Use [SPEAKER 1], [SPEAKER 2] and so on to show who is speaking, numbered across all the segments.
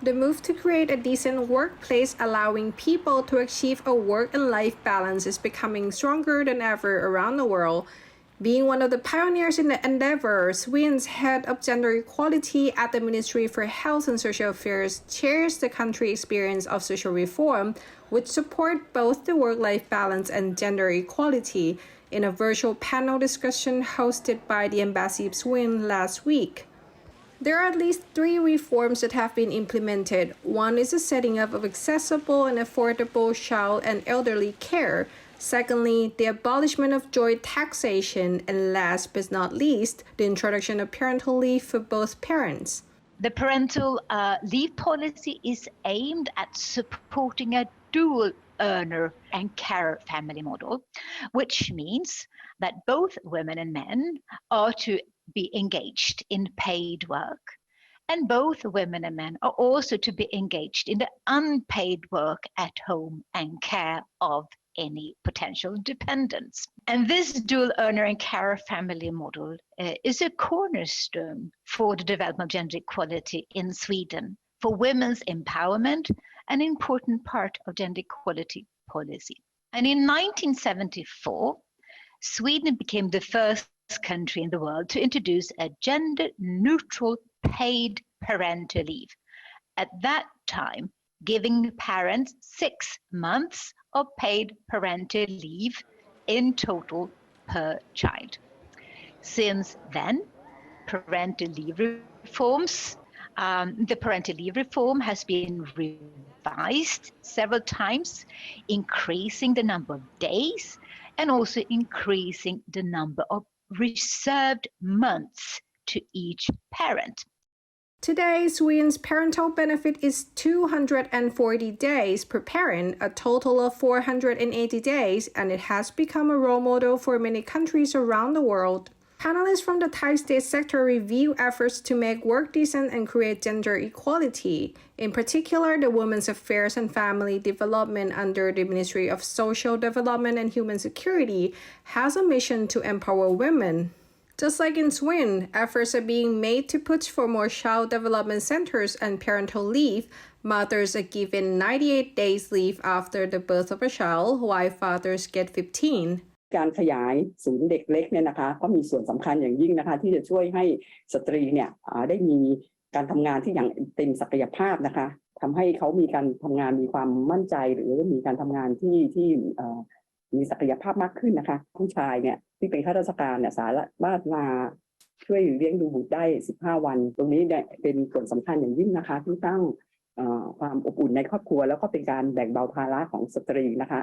[SPEAKER 1] The move to create a decent workplace allowing people to achieve a work and life balance is becoming stronger than ever around the world. Being one of the pioneers in the endeavor, Sweden's head of gender equality at the Ministry for Health and Social Affairs shares the country's experience of social reform, which support both the work-life balance and gender equality, in a virtual panel discussion hosted by the Embassy of Sweden last week. There are at least 3 reforms that have been implemented. One is the setting up of accessible and affordable child and elderly care. Secondly, the abolishment of joint taxation. And last but not least, the introduction of parental leave for both parents.
[SPEAKER 2] The parental leave policy is aimed at supporting a dual earner and carer family model, which means that both women and men are to be engaged in paid work, and both women and men are also to be engaged in the unpaid work at home and care of any potential dependents. And this dual earner and carer family model is a cornerstone for the development of gender equality in Sweden, for women's empowerment, an important part of gender equality policy. And in 1974, Sweden became the first country in the world to introduce a gender-neutral paid parental leave. At that time, giving parents 6 months of paid parental leave in total per child. Since then, parental leave reforms, the parental leave reform has been revised several times, increasing the number of days and also increasing the number of reserved months to each parent.
[SPEAKER 1] Today, Sweden's parental benefit is 240 days per parent, a total of 480 days, and it has become a role model for many countries around the world. Panelists from the Thai state sector review efforts to make work decent and create gender equality. In particular, the Women's Affairs and Family Development under the Ministry of Social Development and Human Security has a mission to empower women. Just like in Sweden, efforts are being made to push for more child development centers and parental leave. Mothers are given 98 days leave after the birth of a child, while fathers get 15.
[SPEAKER 3] การขยายศูนย์เด็กเล็กเนี่ยนะคะก็มีส่วนสำคัญอย่างยิ่งนะคะที่จะช่วยให้สตรีเนี่ยได้มีการทำงานที่อย่างเต็มศักยภาพนะคะทำให้เขามีการทำงานมีความมั่นใจหรือมีการทำงานที่มีศักยภาพมากขึ้นนะคะผู้ชายเนี่ยที่เป็นข้าราชการเนี่ยสามารถมาช่วยเลี้ยงดูบุตรได้15 วันตรงนี้เนี่ยเป็นส่วนสำคัญอย่างยิ่งนะคะที่สร้างความอบอุ่นในครอบครัวแล้วก็เป็นการแบ่งเบาภาระของสตรีนะคะ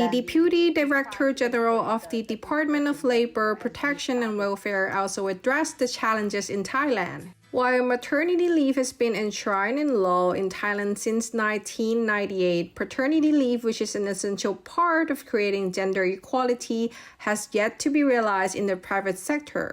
[SPEAKER 1] The Deputy Director General of the Department of Labor, Protection and Welfare also addressed the challenges in Thailand. While maternity leave has been enshrined in law in Thailand since 1998, paternity leave, which is an essential part of creating gender equality, has yet to be realized in the private sector.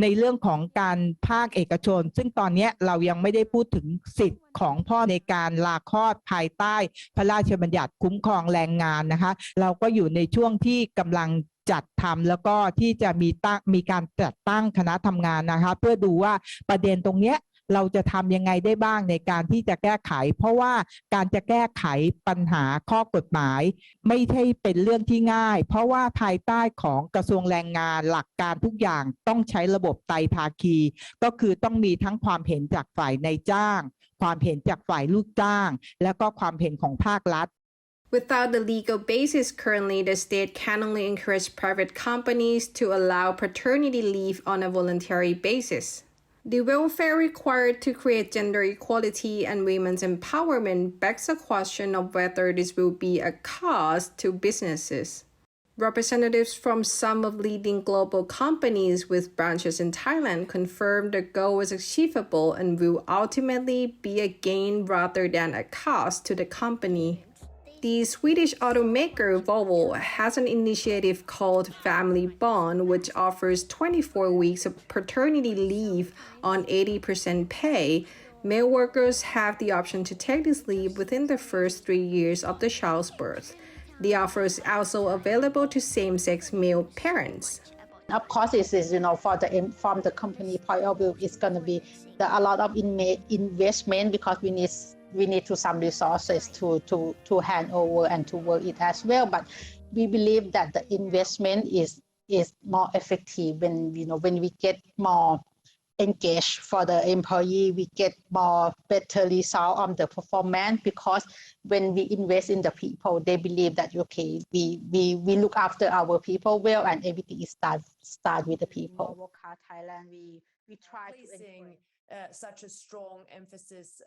[SPEAKER 4] ในเรื่องของการภาคเอกชนซึ่งตอนนี้เรายังไม่ได้พูดถึงสิทธิ์ของพ่อในการลาคลอดภายใต้พระราชบัญญัติคุ้มครองแรงงานนะคะเราก็อยู่ในช่วงที่กำลังจัดทำแล้วก็ที่จะมีการจัดตั้งคณะทำงานนะคะเพื่อดูว่าประเด็นตรงนี้เราจะทำยังไงได้บ้างในการที่จะแก้ไขเพราะว่าการจะแก้ไขปัญหาข้อกฎหมายไม่ใช่เป็นเรื่องที่ง่ายเพราะว่าภายใต้ของกระทรวงแรงงานหลักการทุกอย่างต้องใช้ระบบไตรภาคีก็คือต้องมีทั้งความเห็นจากฝ่ายนายจ้างความเห็นจากฝ่ายลูกจ้างและก็ความเห็นของภาครัฐ
[SPEAKER 1] Without the legal basis currently, the state can only encourage private companies to allow paternity leave on a voluntary basis. The welfare required to create gender equality and women's empowerment begs the question of whether this will be a cost to businesses. Representatives from some of leading global companies with branches in Thailand confirmed the goal is achievable and will ultimately be a gain rather than a cost to the company. The Swedish automaker Volvo has an initiative called Family Bond, which offers 24 weeks of paternity leave on 80% pay. Male workers have the option to take this leave within the first 3 years of the child's birth. The offer is also available to same-sex male parents.
[SPEAKER 5] Of course, it is, from the company point of view, it's going to be a lot of investment because we need to some resources to hand over and to work it as well. But we believe that the investment is more effective when we get more engaged for the employee, we get more better result on the performance, because when we invest in the people, they believe that we look after our people well, and everything is start with the people.
[SPEAKER 6] Thailand, we try to
[SPEAKER 7] placing such a strong emphasis